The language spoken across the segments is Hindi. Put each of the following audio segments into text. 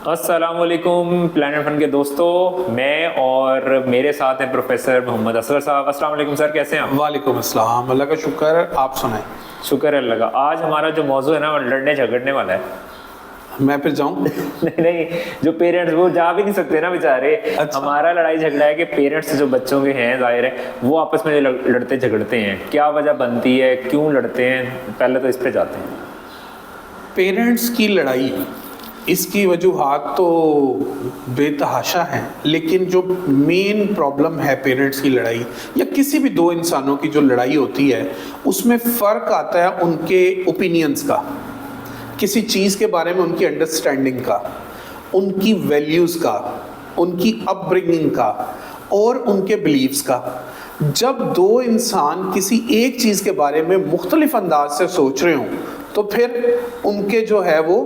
अस्सलामुअलैकुम प्लैनेट फन के दोस्तों, मैं और मेरे साथ हैं प्रोफेसर मोहम्मद असगर साहब। अस्सलाम वालेकुम सर, कैसे हैं आप? वालेकुम अस्सलाम, अल्लाह का शुक्र है। आप सुनाएं। शुक्र है अल्लाह का। आज हमारा जो मौजू है ना, वो लड़ने झगड़ने वाला है। मैं फिर जाऊं? नहीं नहीं, जो पेरेंट्स वो जा भी नहीं सकते ना बेचारे। अच्छा। हमारा लड़ाई झगड़ा है कि पेरेंट्स जो बच्चों के हैं, जाहिर है वो आपस में लड़ते झगड़ते हैं, क्या वजह बनती है, क्यों लड़ते हैं, पहले तो इस पे जाते हैं। पेरेंट्स की लड़ाई, इसकी वजूहात तो बेतहाशा हैं, लेकिन जो मेन प्रॉब्लम है पेरेंट्स की लड़ाई या किसी भी दो इंसानों की जो लड़ाई होती है, उसमें फ़र्क आता है उनके ओपिनियंस का, किसी चीज़ के बारे में उनकी अंडरस्टैंडिंग का, उनकी वैल्यूज़ का, उनकी अपब्रिंगिंग का और उनके बिलीव्स का। जब दो इंसान किसी एक चीज़ के बारे में मुख्तलिफ अंदाज से सोच रहे हों तो फिर उनके जो है वो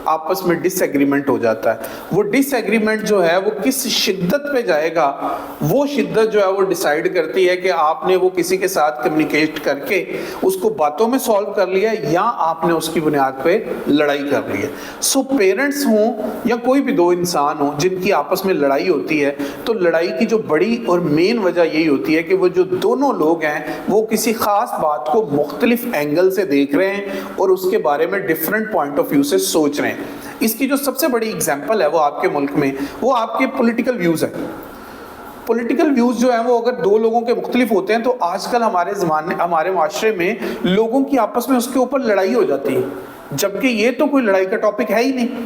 आपस में डिसएग्रीमेंट हो जाता है। वो डिसएग्रीमेंट जो है वो किस शिद्दत पे जाएगा, वो शिद्दत जो है वो डिसाइड करती है कि आपने वो किसी के साथ कम्युनिकेट करके उसको बातों में सॉल्व कर लिया या आपने उसकी बुनियाद पे लड़ाई कर ली है। सो पेरेंट्स हों या कोई भी दो इंसान हो जिनकी आपस में लड़ाई होती है, तो लड़ाई की जो बड़ी और मेन वजह यही होती है कि वो जो दोनों लोग हैं वो किसी खास बात को मुख्तलिफ एंगल से देख रहे हैं और उसके बारे में डिफरेंट पॉइंट ऑफ व्यू से सोच रहे हैं। इसकी जो सबसे बड़ी एग्जांपल है वो आपके मुल्क में वो आपके पॉलिटिकल व्यूज है। पॉलिटिकल व्यूज जो है वो अगर दो लोगों के मुख्तलिफ होते हैं तो आजकल हमारे माशरे में लोगों की आपस में उसके ऊपर लड़ाई हो जाती है, जबकि ये तो कोई लड़ाई का टॉपिक है ही नहीं।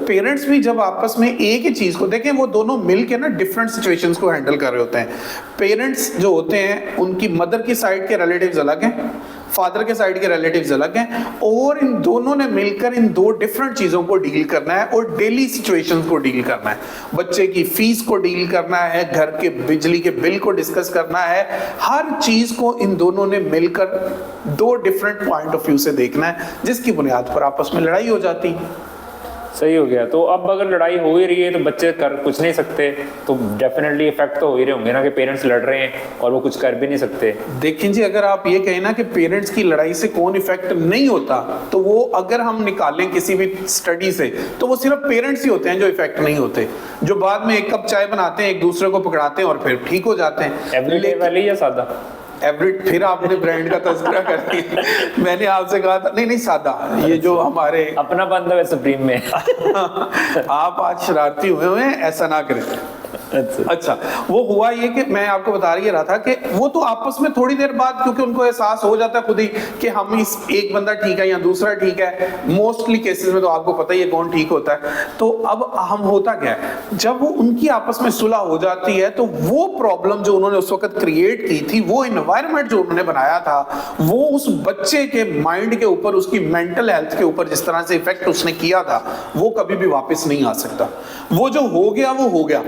पेरेंट्स भी जब आपस में एक ही चीज को देखें, वो दोनों मिल के ना डिफरेंट सिचुएशंस को हैंडल कर रहे होते हैं। पेरेंट्स जो होते हैं उनकी मदर की साइड के रिलेटिव्स अलग हैं, फादर के साइड के रिलेटिव्स अलग हैं, और इन दोनों ने मिलकर इन दो डिफरेंट चीजों को डील करना है और डेली सिचुएशंस को डील करना है। बच्चे की फीस को डील करना है, घर के बिजली के बिल को डिस्कस करना है। हर चीज को इन दोनों ने मिलकर दो डिफरेंट पॉइंट ऑफ व्यू से देखना है, जिसकी बुनियाद पर आपस में लड़ाई हो जाती है। सही हो गया। तो अब अगर लड़ाई हो ही रही है तो बच्चे कर कुछ नहीं सकते, तो डेफिनेटली इफेक्ट तो हो ही रहे होंगे ना कि पेरेंट्स लड़ रहे हैं और वो कुछ कर भी नहीं सकते। देखें जी, अगर आप ये कहें ना कि पेरेंट्स की लड़ाई से कौन इफेक्ट नहीं होता, तो वो अगर हम निकालें किसी भी स्टडी से तो वो सिर्फ पेरेंट्स ही होते हैं जो इफेक्ट नहीं होते, जो बाद में एक कप चाय बनाते हैं, एक दूसरे को पकड़ाते हैं और फिर ठीक हो जाते हैं। एवरीडे वाली या सादा? फिर आपने ब्रांड का तज़किरा कर दिया। मैंने आपसे कहा था नहीं सादा, ये जो हमारे अपना बंदा है सुप्रीम में। आप आज शरारती हुए हैं, ऐसा ना करें। अच्छा, वो हुआ ये कि मैं आपको बता रहा था कि वो तो आपस में थोड़ी देर बाद, क्योंकि उनको एहसास हो जाता है खुद ही कि हम इस एक बंदा ठीक है या दूसरा ठीक है, मोस्टली केसेस में तो आपको पता ही है कौन ठीक होता है। तो अब हम होता क्या है, जब वो उनकी आपस में सुलह हो जाती है तो वो प्रॉब्लम जो उन्होंने उस वक्त क्रिएट की थी, वो एनवायरनमेंट जो उन्होंने बनाया था, वो उस बच्चे के माइंड के ऊपर, उसकी मेंटल हेल्थ के ऊपर जिस तरह से इफेक्ट उसने किया था, वो कभी भी वापस नहीं आ सकता। वो जो हो गया वो हो गया।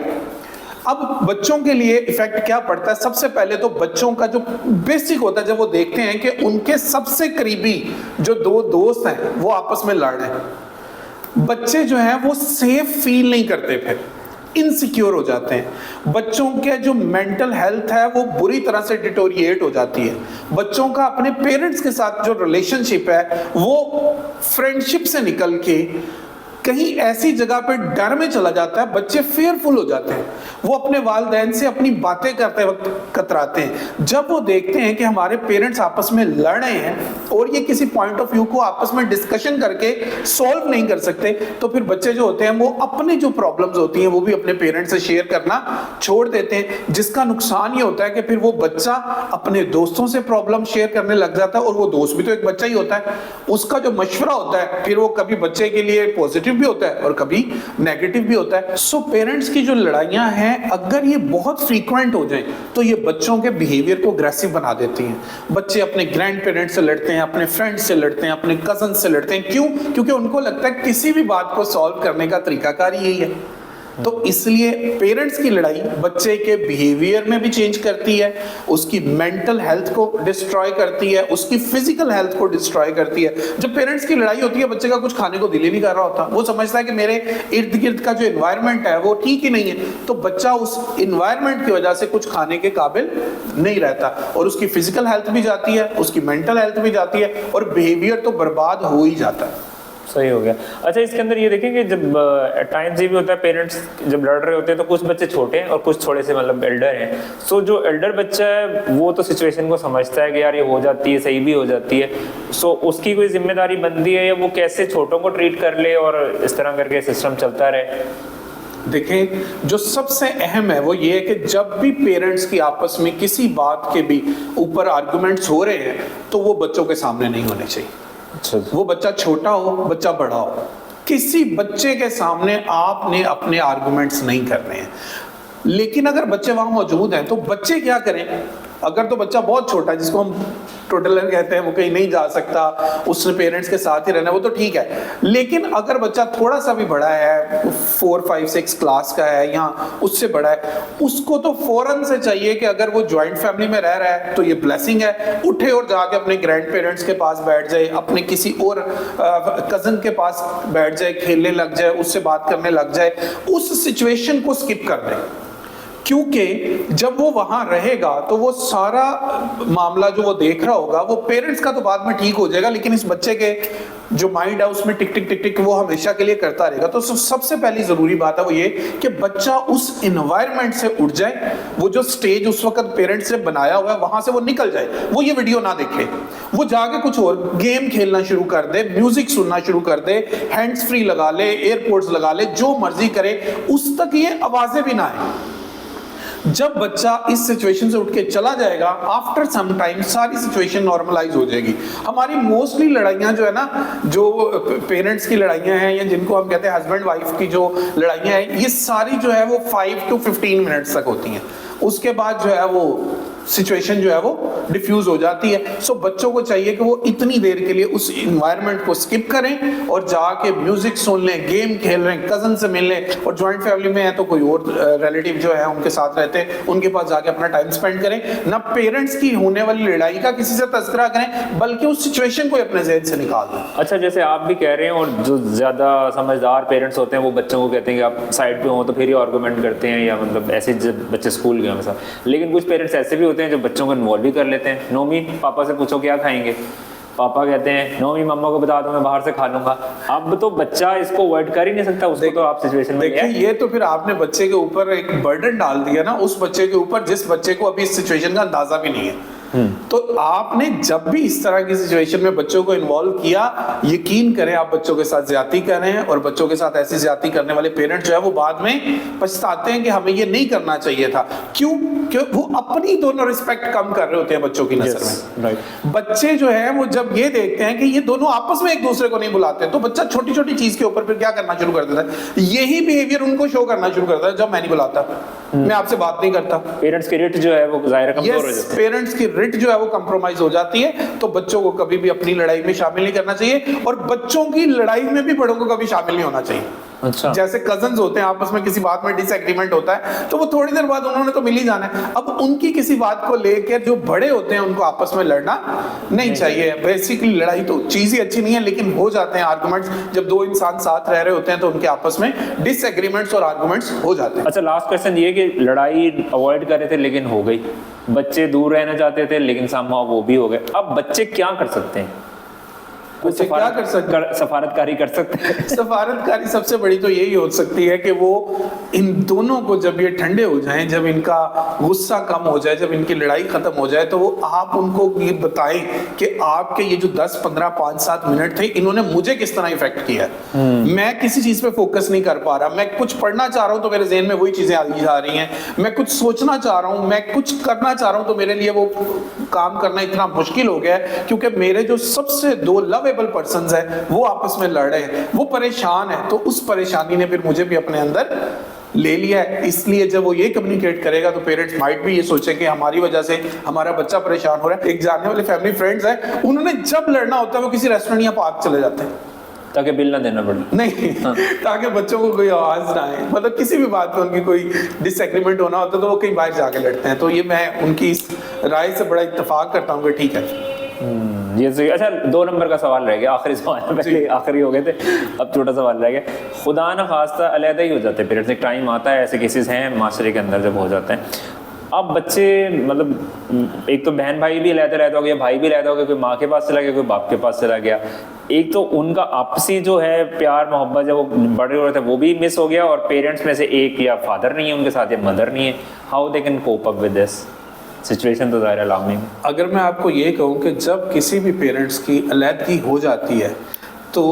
अब बच्चों के लिए इफेक्ट क्या पड़ता है? सबसे पहले तो बच्चों का जो बेसिक होता है, जब वो देखते हैं कि उनके सबसे करीबी जो दो दोस्त हैं वो आपस में लड़ रहे हैं, बच्चे जो हैं वो सेफ फील नहीं करते, फिर इनसिक्योर हो जाते हैं। बच्चों के जो मेंटल हेल्थ है वो बुरी तरह से डिटोरिएट हो जाती है। बच्चों का अपने पेरेंट्स के साथ जो रिलेशनशिप है वो फ्रेंडशिप से निकल के कहीं ऐसी जगह पे डर में चला जाता है। बच्चे फेयरफुल हो जाते हैं, वो अपने वालिदैन से अपनी बातें करते वक्त कतराते हैं। जब वो देखते हैं कि हमारे पेरेंट्स आपस में लड़ रहे हैं और ये किसी पॉइंट ऑफ व्यू को आपस में डिस्कशन करके सॉल्व नहीं कर सकते, तो फिर बच्चे जो होते हैं वो अपनी जो प्रॉब्लम्स होती हैं वो भी अपने पेरेंट्स से शेयर करना छोड़ देते हैं, जिसका नुकसान ये होता है कि फिर वो बच्चा अपने दोस्तों से प्रॉब्लम शेयर करने लग जाता है, और वो दोस्त भी तो एक बच्चा ही होता है। उसका जो मशवरा होता है फिर वो कभी बच्चे के लिए पॉजिटिव भी होता है और कभी नेगेटिव भी होता है। सो पेरेंट्स की जो लड़ाइयां हैं, अगर ये बहुत फ्रीक्वेंट हो जाएं तो ये बच्चों के बिहेवियर को अग्रेसिव बना देती हैं। बच्चे अपने ग्रैंड पेरेंट्स से लड़ते हैं, अपने फ्रेंड्स से लड़ते हैं, अपने कजन से लड़ते हैं। क्यों? क्योंकि उनको लगता है किसी भी बात को सॉल्व करने का तरीकाकार यही है। तो इसलिए पेरेंट्स की लड़ाई बच्चे के बिहेवियर में भी चेंज करती है, उसकी मेंटल हेल्थ को डिस्ट्रॉय करती है, उसकी फिजिकल हेल्थ को डिस्ट्रॉय करती है। जब पेरेंट्स की लड़ाई होती है, बच्चे का कुछ खाने को दिल ही नहीं कर रहा होता, वो समझता है कि मेरे इर्द गिर्द का जो एनवायरनमेंट है वो ठीक ही नहीं है, तो बच्चा उस एनवायरनमेंट की वजह से कुछ खाने के काबिल नहीं रहता और उसकी फिजिकल हेल्थ भी जाती है, उसकी मेंटल हेल्थ भी जाती है और बिहेवियर तो बर्बाद हो ही जाता है। सही हो गया। अच्छा, इसके अंदर ये देखें कि जब टाइम्स ये भी होता है, पेरेंट्स जब लड़ रहे होते हैं तो कुछ बच्चे छोटे हैं और कुछ थोड़े से मतलब एल्डर हैं। सो जो एल्डर बच्चा है वो तो सिचुएशन को समझता है कि यार ये हो जाती है, सही भी हो जाती है। सो उसकी कोई जिम्मेदारी बनती है या वो कैसे छोटों को ट्रीट कर ले और इस तरह करके सिस्टम चलता रहे? देखें, जो सबसे अहम है वो ये है कि जब भी पेरेंट्स की आपस में किसी बात के भी ऊपर आर्गुमेंट्स हो रहे हैं तो वो बच्चों के सामने नहीं होने चाहिए। अच्छा, वो बच्चा छोटा हो, बच्चा बड़ा हो, किसी बच्चे के सामने आपने अपने आर्गुमेंट्स नहीं करने हैं। लेकिन अगर बच्चे वहां मौजूद हैं तो बच्चे क्या करें? अगर तो बच्चा बहुत छोटा है, जिसको हम टोटलर कहते हैं, वो कहीं नहीं जा सकता, उसने पेरेंट्स के साथ ही रहना है, वो तो ठीक है। लेकिन अगर बच्चा थोड़ा सा भी बड़ा है, 4, 5, 6 क्लास का है या उससे बड़ा है, उसको तो फौरन से चाहिए कि अगर वो ज्वाइंट फैमिली में रह रहा है तो ये ब्लेसिंग है, उठे और जाके अपने ग्रैंड पेरेंट्स के पास बैठ जाए, अपने किसी और कजन के पास बैठ जाए, खेलने लग जाए, उससे बात करने लग जाए, उस सिचुएशन को स्किप कर दे। क्योंकि जब वो वहां रहेगा तो वो सारा मामला जो वो देख रहा होगा वो पेरेंट्स का तो बाद में ठीक हो जाएगा, लेकिन इस बच्चे के जो माइंड है उसमें टिक टिक टिक टिक वो हमेशा के लिए करता रहेगा। तो सबसे पहली जरूरी बात है वो ये कि बच्चा उस एनवायरनमेंट से उठ जाए, वो जो स्टेज उस वक्त पेरेंट्स ने बनाया हुआ है वहां से वो निकल जाए, वो ये वीडियो ना देखे, वो जाके कुछ और गेम खेलना शुरू कर दे, म्यूजिक सुनना शुरू कर दे, हैंड्स फ्री लगा ले, एयरपोर्ट्स लगा ले, जो मर्जी करे, उस तक ये आवाजें भी ना आए। जब बच्चा इस सिचुएशन से उठ के चला जाएगा, आफ्टर सम टाइम सारी सिचुएशन नॉर्मलाइज हो जाएगी। हमारी मोस्टली लड़ाइयां जो है ना, जो पेरेंट्स की लड़ाइयां हैं या जिनको हम कहते हैं हस्बैंड वाइफ की जो लड़ाइयां हैं, ये सारी जो है वो 5 to 15 मिनट्स तक होती हैं। उसके बाद जो है वो सिचुएशन जो है वो डिफ्यूज हो जाती है। सो बच्चों को चाहिए कि वो इतनी देर के लिए उस इन्वायरमेंट को स्किप करें और जाके म्यूजिक सुन लें, गेम खेल रहे हैं, कजन से मिल लें, और ज्वाइंट फैमिली में है तो कोई और रिलेटिव जो है उनके साथ रहते हैं, उनके पास जाके अपना टाइम स्पेंड करें। ना पेरेंट्स की होने वाली लड़ाई का किसी से तस्करा करें, बल्कि उस सिचुएशन को अपने ज़हन से निकाल दें। अच्छा, जैसे आप भी कह रहे हैं, और जो ज़्यादा समझदार पेरेंट्स होते हैं वो बच्चों को कहते हैं कि आप साइड पे हो तो फिर ही आर्गूमेंट करते हैं, या मतलब ऐसे जब बच्चे स्कूल गए हमेशा। लेकिन कुछ पेरेंट्स ऐसे भी होते हैं जो बच्चों को इन्वॉल्व भी कर लेते हैं। नोमी, पापा से पूछो क्या खाएंगे, पापा कहते हैं नोमी मम्मा को बता दो मैं बाहर से खा लूंगा। अब तो बच्चा इसको अवॉइड कर ही नहीं सकता, उसको तो आप सिचुएशन में देखिए, ये तो फिर आपने बच्चे के ऊपर एक बर्डन डाल दिया ना, उस बच्चे के ऊपर जिस बच्चे को अभी इस सिचुएशन का अंदाजा भी नहीं है। तो आपने जब भी इस तरह की सिचुएशन में बच्चों को इन्वॉल्व किया, यकीन करें आप बच्चों के साथ ज्यादती कर रहे हैं, और बच्चों के साथ ऐसी ज्यादती करने वाले पेरेंट्स जो है वो बाद में पछताते हैं कि हमें ये नहीं करना चाहिए था। क्यों? क्योंकि वो अपनी दोनों रिस्पेक्ट कम कर रहे होते हैं बच्चों की नजर में। राइट। बच्चे जो है वो जब ये देखते हैं कि ये दोनों आपस में एक दूसरे को नहीं बुलाते, तो बच्चा छोटी छोटी चीज के ऊपर फिर क्या करना शुरू कर देता है, यही बिहेवियर उनको शो करना शुरू करता है। जब मैं नहीं बुलाता, मैं आपसे बात नहीं करता, पेरेंट्स की रिट जो है वो ज़ाहिर कमजोर हो जाती है। पेरेंट्स की रिट जो है वो कंप्रोमाइज हो जाती है। तो बच्चों को कभी भी अपनी लड़ाई में शामिल नहीं करना चाहिए, और बच्चों की लड़ाई में भी बड़ों को कभी शामिल नहीं होना चाहिए। अच्छा। जैसे कजन्स होते हैं, आपस में किसी बात में डिसएग्रीमेंट होता है तो वो थोड़ी देर बाद उन्होंने तो मिल ही जाना है। अब उनकी किसी बात को लेकर जो बड़े होते हैं उनको आपस में लड़ना नहीं चाहिए। बेसिकली लड़ाई तो चीज ही अच्छी नहीं है, लेकिन हो जाते हैं आर्गुमेंट्स। जब दो इंसान साथ रह रहे होते हैं तो उनके आपस में डिसएग्रीमेंट्स और आर्गुमेंट्स हो जाते हैं। अच्छा, लास्ट क्वेश्चन ये कि लड़ाई अवॉइड कर रहे थे लेकिन हो गई, बच्चे दूर रहना चाहते थे लेकिन समहाउ वो भी हो गए। अब बच्चे क्या कर सकते हैं? बच्चे क्या कर सकते हैं? सफारतकारी कर सकते हैं। सफारतकारी सबसे बड़ी तो यही हो सकती है कि वो इन दोनों को जब ये ठंडे हो जाएं, जब इनका गुस्सा कम हो जाए, जब इनकी लड़ाई खत्म हो जाए, तो वो आप उनको ये बताएं कि आपके ये जो 10, 15, 5, 7 मिनट थे, इन्होंने मुझे किस तरह इफेक्ट किया है। मैं किसी चीज पे फोकस नहीं कर पा रहा, मैं कुछ पढ़ना चाह रहा हूं तो मेरे ज़हन में वही चीजें आई जा रही हैं, मैं कुछ सोचना चाह रहा हूं, मैं कुछ करना चाह रहा हूं, तो मेरे लिए वो काम करना इतना मुश्किल हो गया है, क्योंकि मेरे जो सबसे दो लवेबल पर्सन्स है वो आपस में लड़ रहे हैं, वो परेशान है। तो उस परेशानी ने फिर मुझे भी अपने अंदर ले लिया है। इसलिए जब वो ये कम्युनिकेट करेगा तो पेरेंट्स माइट भी ये सोचे कि हमारी वजह से हमारा बच्चा परेशान हो रहा है। एक जानने वाले फैमिली फ्रेंड्स हैं, उन्होंने जब लड़ना होता है वो किसी रेस्टोरेंट या पार्क चले जाते हैं ताकि बिल ना देना पड़े। नहीं, ताकि बच्चों को कोई आवाज ना आए, मतलब किसी भी बात पे उनकी कोई डिसएग्रीमेंट होना होता है तो वो कहीं बाहर जाके लड़ते हैं। तो ये मैं उनकी इस राय से बड़ा इत्तेफाक करता हूँ कि ठीक है। ये सही। अच्छा, 2 नंबर का सवाल रह गया, आखिरी सवाल, पहले आखिरी हो गए थे, अब छोटा सवाल रह गया। खुदा न खास्ता अलहदा ही हो जाते हैं पेरेंट्स, एक टाइम आता है, ऐसे केसेस हैं माशरे के अंदर जब हो जाते हैं। अब बच्चे मतलब एक तो बहन भाई भी अलहदा रहता हो गया, भाई भी अलहदा हो गया, कोई माँ के पास चला गया, कोई बाप के पास चला गया, एक तो उनका आपसी जो है प्यार मोहब्बत जब वो बड़े हो रहे थे वो भी मिस हो गया, और पेरेंट्स में से एक या फादर नहीं है उनके साथ या मदर नहीं है, how they can cope up with this situation? तो ज़ाहिर अलार्मिंग। अगर मैं आपको ये कहूँ कि जब किसी भी पेरेंट्स की अलहदगी हो जाती है तो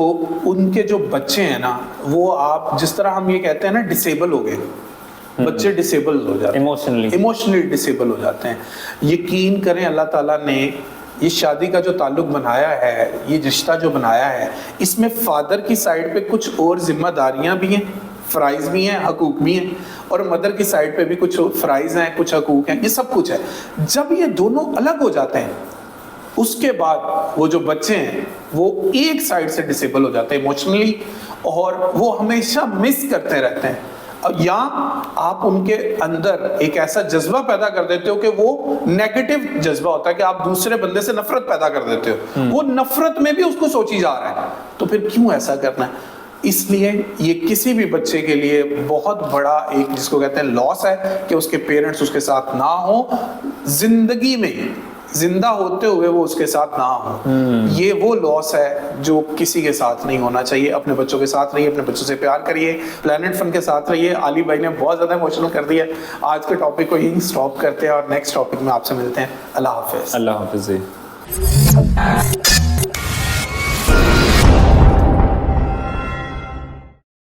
उनके जो बच्चे हैं ना, वो आप जिस तरह हम ये कहते हैं ना डिसेबल हो गए, बच्चे डिसेबल हो जाते हैं, इमोशनली डिसेबल हो जाते हैं। यकीन करें अल्लाह ताला ने ये शादी का जो ताल्लुक बनाया है, ये रिश्ता जो बनाया है, इसमें फादर की साइड पे कुछ और जिम्मेदारियां भी हैं, फ़राइज़ भी हैं, हकूक भी हैं, और मदर की साइड पे भी कुछ फ़राइज़ हैं, कुछ हकूक हैं, ये सब कुछ है। जब ये दोनों अलग हो जाते हैं उसके बाद वो जो बच्चे हैं वो एक साइड से डिसेबल हो जाते हैं इमोशनली, और वो हमेशा मिस करते रहते हैं। या आप उनके अंदर एक ऐसा जज्बा पैदा कर देते हो कि वो नेगेटिव जज्बा होता है कि आप दूसरे बंदे से नफरत पैदा कर देते हो, वो नफरत में भी उसको सोची जा रहा है, तो फिर क्यों ऐसा करना है? इसलिए ये किसी भी बच्चे के लिए बहुत बड़ा एक जिसको कहते हैं लॉस है कि उसके पेरेंट्स उसके साथ ना हो, जिंदगी में जिंदा होते हुए वो उसके साथ ना हो। ये वो लॉस है जो किसी के साथ नहीं होना चाहिए। अपने बच्चों के साथ रहिए, अपने बच्चों से प्यार करिए, प्लेनेट फन के साथ रहिए। आली भाई ने बहुत ज्यादा इमोशनल कर दिया। आज के टॉपिक को यहीं स्टॉप करते हैं और नेक्स्ट टॉपिक में आपसे मिलते हैं। अल्लाह हाफिज। अल्लाह हाफिज।